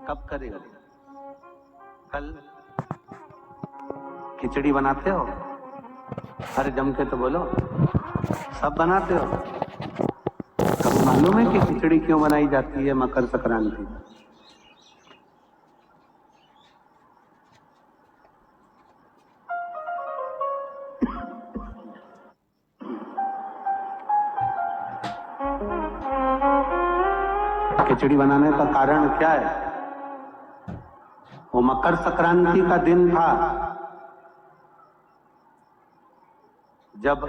कब करेगा? कल खिचड़ी बनाते हो? अरे जम के तो बोलो, सब बनाते हो? कब मालूम है कि खिचड़ी क्यों बनाई जाती है मकर संक्रांति? खिचड़ी बनाने का कारण क्या है? वो मकर संक्रांति का दिन था जब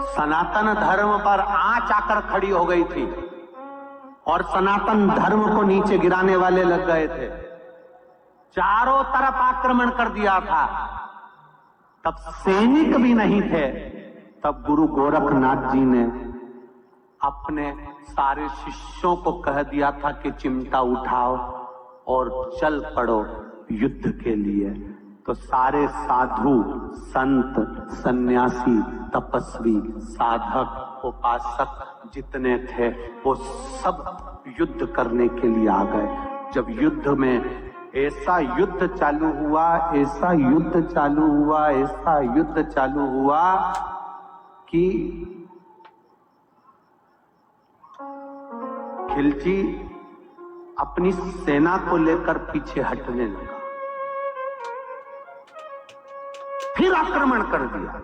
सनातन धर्म पर आंच आकर खड़ी हो गई थी और सनातन धर्म को नीचे गिराने वाले लग गए थे। चारों तरफ आक्रमण कर दिया था। तब सैनिक भी नहीं थे। तब गुरु गोरखनाथ जी ने अपने सारे शिष्यों को कह दिया था कि चिमटा उठाओ और चल पड़ो युद्ध के लिए। तो सारे साधु, संत, सन्यासी, तपस्वी, साधक, उपासक जितने थे वो सब युद्ध करने के लिए आ गए। जब युद्ध में ऐसा युद्ध चालू हुआ, ऐसा युद्ध चालू हुआ, ऐसा युद्ध चालू हुआ कि खिलजी अपनी सेना को लेकर पीछे हटने लगा, फिर आक्रमण कर दिया।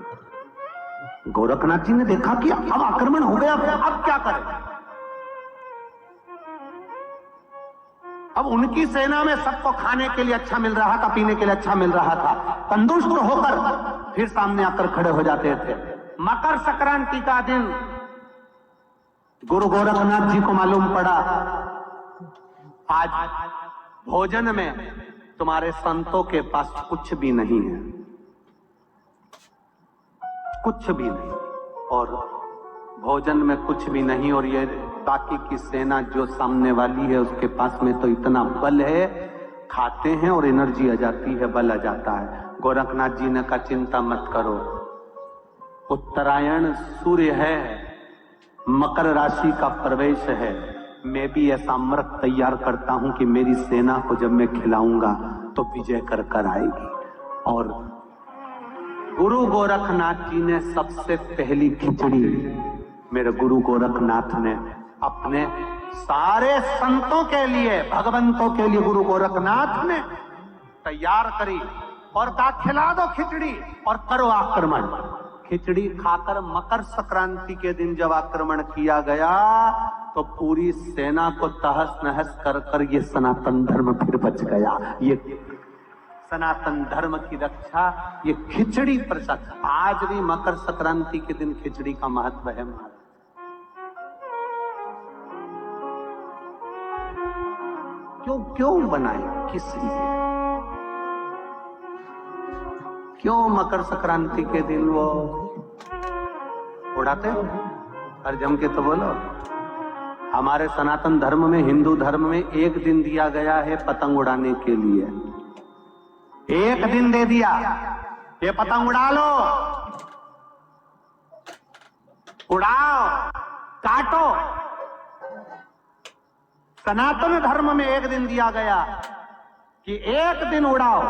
गोरखनाथ जी ने देखा कि अब आक्रमण हो गया, अब क्या करें? अब उनकी सेना में सबको खाने के लिए अच्छा मिल रहा था, पीने के लिए अच्छा मिल रहा था। तंदुरुस्त होकर फिर सामने आकर खड़े हो जाते थे। मकर संक्रांति का दिन गुरु गोरखनाथ जी को मालूम पड़ा आज भोजन में तुम्हारे संतों के पास कुछ भी नहीं है, कुछ भी नहीं, और भोजन में कुछ भी नहीं, और ये बाकी की सेना जो सामने वाली है उसके पास में तो इतना बल है, खाते हैं और एनर्जी आ जाती है, बल आ जाता है। गोरखनाथ जी ने कहा चिंता मत करो, उत्तरायण सूर्य है, मकर राशि का प्रवेश है, मैं भी ऐसा अमृत तैयार करता हूं कि मेरी सेना को जब मैं खिलाऊंगा तो विजय कर कर आएगी। और गुरु गोरखनाथ जी ने सबसे पहली खिचड़ी मेरे गुरु गोरखनाथ ने अपने सारे संतों के लिए, भगवंतों के लिए गुरु गोरखनाथ ने तैयार करी और कहा खिला दो खिचड़ी और करो आक्रमण। खिचड़ी खाकर मकर संक्रांति के दिन जब आक्रमण किया गया तो पूरी सेना को तहस नहस कर कर ये सनातन धर्म फिर बच गया। ये सनातन धर्म की रक्षा ये खिचड़ी प्रसाद। आज भी मकर संक्रांति के दिन खिचड़ी का महत्व है महाराज। क्यों बनाए, किस लिए, क्यों मकर संक्रांति के दिन वो उड़ाते हो? और जम के तो बोलो। हमारे सनातन धर्म में, हिंदू धर्म में एक दिन दिया गया है पतंग उड़ाने के लिए। एक दिन दे दिया, ये पतंग उड़ा लो, उड़ाओ, काटो। सनातन धर्म में एक दिन दिया गया कि एक दिन उड़ाओ,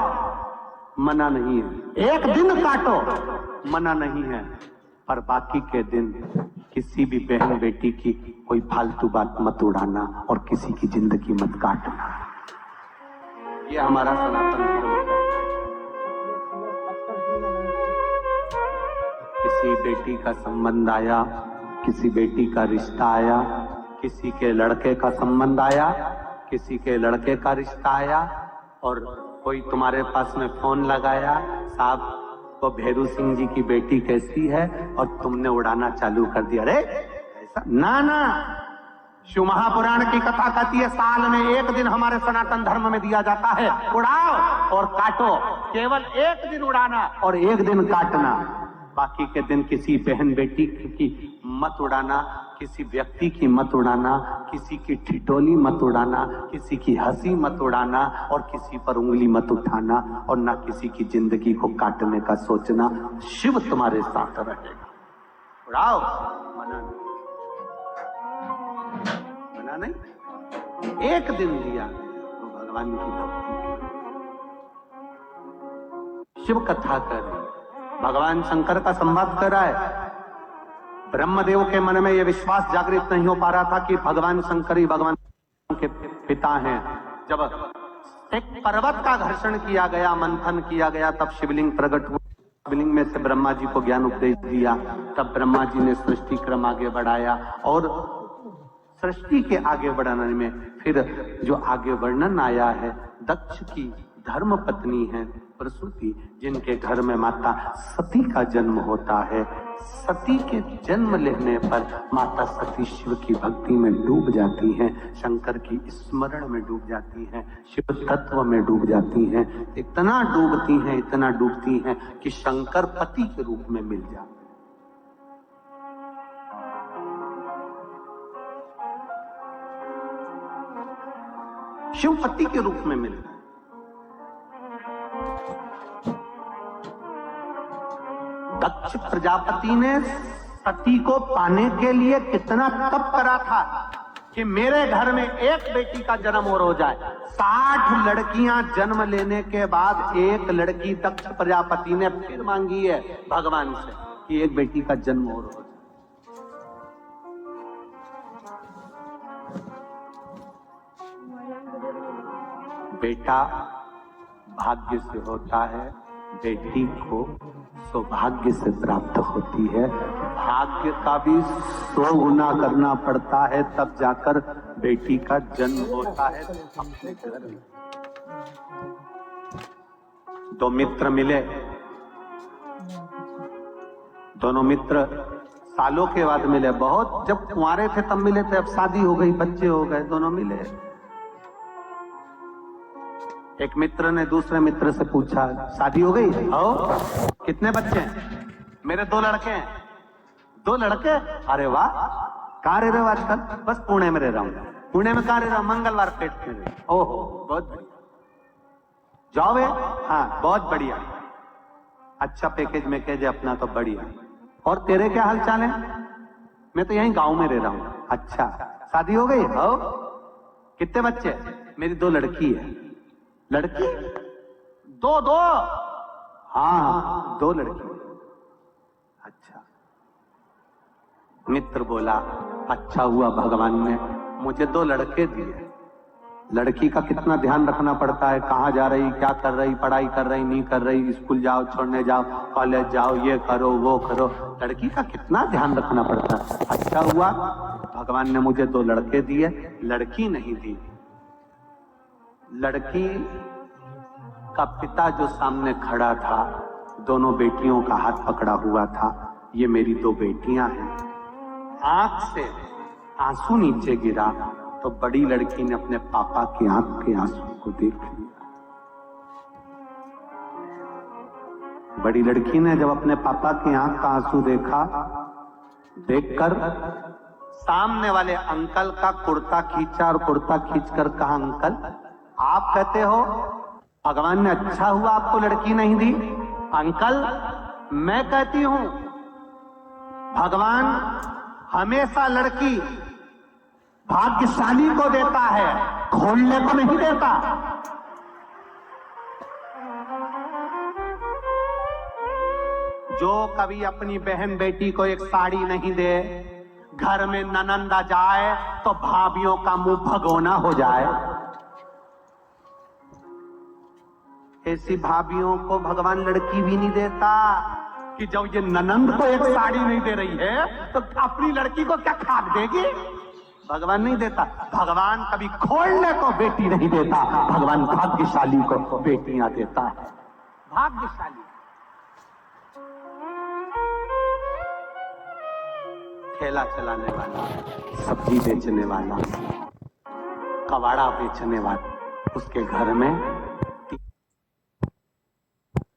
मना नहीं है, एक दिन काटो, मना नहीं है, पर बाकी के दिन किसी भी बहन बेटी की कोई फालतू बात मत उड़ाना और किसी की जिंदगी मत काटना। ये हमारा सनातन धर्म है। किसी बेटी का संबंध आया, किसी बेटी का रिश्ता आया, किसी के लड़के का संबंध आया, किसी के लड़के का रिश्ता आया, और कोई तुम्हारे पास में फोन लगाया, साहब वो भेरू सिंह जी की बेटी कैसी है, और तुमने उड़ाना चालू कर दिया। अरे ऐसा ना, शिव महापुराण की कथा कहती है साल में एक दिन हमारे सनातन धर्म में दिया जाता है, उड़ाओ और काटो। केवल एक दिन उड़ाना और एक दिन काटना, बाकी के दिन किसी बहन बेटी की मत उड़ाना, किसी व्यक्ति की मत उड़ाना, किसी की ठिठोली मत उड़ाना, किसी की हंसी मत उड़ाना, और किसी पर उंगली मत उठाना, और ना किसी की जिंदगी को काटने का सोचना। शिव तुम्हारे साथ रहेगा। उड़ाओ, मना नहीं। माना नहीं, एक दिन दिया तो भगवान की भक्ति की। शिव कथा कर रही, भगवान शंकर का संवाद कर रहा है। ब्रह्मदेव के मन में यह विश्वास जागृत नहीं हो पा रहा था कि भगवान शंकर ही भगवान के पिता हैं। जब एक पर्वत का घर्षण किया गया, मंथन किया गया, तब शिवलिंग प्रकट हुआ। शिवलिंग में से ब्रह्मा जी को ज्ञान उपदेश दिया। तब ब्रह्मा जी ने सृष्टि क्रम आगे बढ़ाया और सृष्टि के आगे बढ़ाने में फिर जो आगे वर्णन आया है, दक्ष की धर्म पत्नी है प्रसूति, जिनके घर में माता सती का जन्म होता है। सती के जन्म लेने पर माता सती शिव की भक्ति में डूब जाती हैं, शंकर की स्मरण में डूब जाती हैं, शिव तत्व में डूब जाती हैं। इतना डूबती हैं कि शंकर पति के रूप में मिल जाते हैं। शिव पति के रूप में मिल गए। दक्ष प्रजापति ने सती को पाने के लिए कितना तप करा था कि मेरे घर में एक बेटी का जन्म और हो जाए। 60 लड़कियां जन्म लेने के बाद एक लड़की दक्ष प्रजापति ने फिर मांगी है भगवान से कि एक बेटी का जन्म और हो जाए। बेटा भाग्य से होता है, बेटी को सौभाग्य से प्राप्त होती है। भाग्य का भी 100 गुना करना पड़ता है, तब जाकर बेटी का जन्म होता है अपने घर में। 2 मित्र मिले, दोनों मित्र सालों के बाद मिले। बहुत जब कुंवारे थे तब मिले थे, अब शादी हो गई, बच्चे हो गए, दोनों मिले। एक मित्र ने दूसरे मित्र से पूछा, शादी हो गई? आओ, कितने बच्चे हैं? मेरे 2 लड़के हैं। 2 लड़के? अरे वाह, कहाँ रह रहे हो आजकल? बस पुणे में रह रहा हूँ। पुणे में कहाँ रह रहा हूँ? मंगलवार पेट में। ओहो, बहुत बढ़िया। जॉब है? हाँ, बहुत बढ़िया। अच्छा पैकेज में कह दे अपना तो बढ़िया। और तेरे क्या हाल चाल है? मैं तो यहीं गांव में रह रहा हूँ। अच्छा, शादी हो गई? आओ, कितने बच्चे? मेरी 2 लड़की है। लड़की? 2? हाँ, 2 लड़की। अच्छा। मित्र बोला, अच्छा हुआ भगवान ने मुझे 2 लड़के दिए। लड़की का कितना ध्यान रखना पड़ता है, कहाँ जा रही, क्या कर रही, पढ़ाई कर रही, नहीं कर रही, स्कूल जाओ, छोड़ने जाओ, कॉलेज जाओ, ये करो वो करो, लड़की का कितना ध्यान रखना पड़ता है। अच्छा हुआ भगवान ने मुझे 2 लड़के दिए, लड़की नहीं दी। लड़की का पिता जो सामने खड़ा था, दोनों बेटियों का हाथ पकड़ा हुआ था। ये मेरी 2 बेटियां हैं। आंख से आंसू नीचे गिरा तो बड़ी लड़की ने अपने पापा की आंख के आंसू को देख लिया। बड़ी लड़की ने जब अपने पापा की आंख का आंसू देखा, देखकर सामने वाले अंकल का कुर्ता खींचा और कुर्ता खींचकर कहा, अंकल आप कहते हो भगवान ने अच्छा हुआ आपको लड़की नहीं दी? अंकल मैं कहती हूं भगवान हमेशा लड़की भाग्यशाली को देता है, खोलने को नहीं देता। जो कभी अपनी बहन बेटी को एक साड़ी नहीं दे, घर में ननंद आ जाए तो भाभियों का मुंह भगोना हो जाए। ऐसी भाभियों को भगवान लड़की भी नहीं देता कि जब ये ननंद को एक साड़ी नहीं दे रही है तो अपनी लड़की को क्या खाक देगी? भगवान नहीं देता। भगवान कभी खोलने को बेटी नहीं देता, भगवान भाग्यशाली को बेटियां देता है। भाग्यशाली। ठेला चलाने वाला, सब्जी बेचने वाला, कबाड़ा बेचने वाला, उसके घर में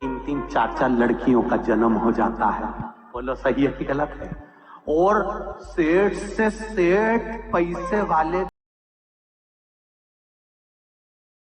3-3, 4-4 लड़कियों का जन्म हो जाता है। बोलो सही है कि गलत है? और सेठ से सेठ पैसे वाले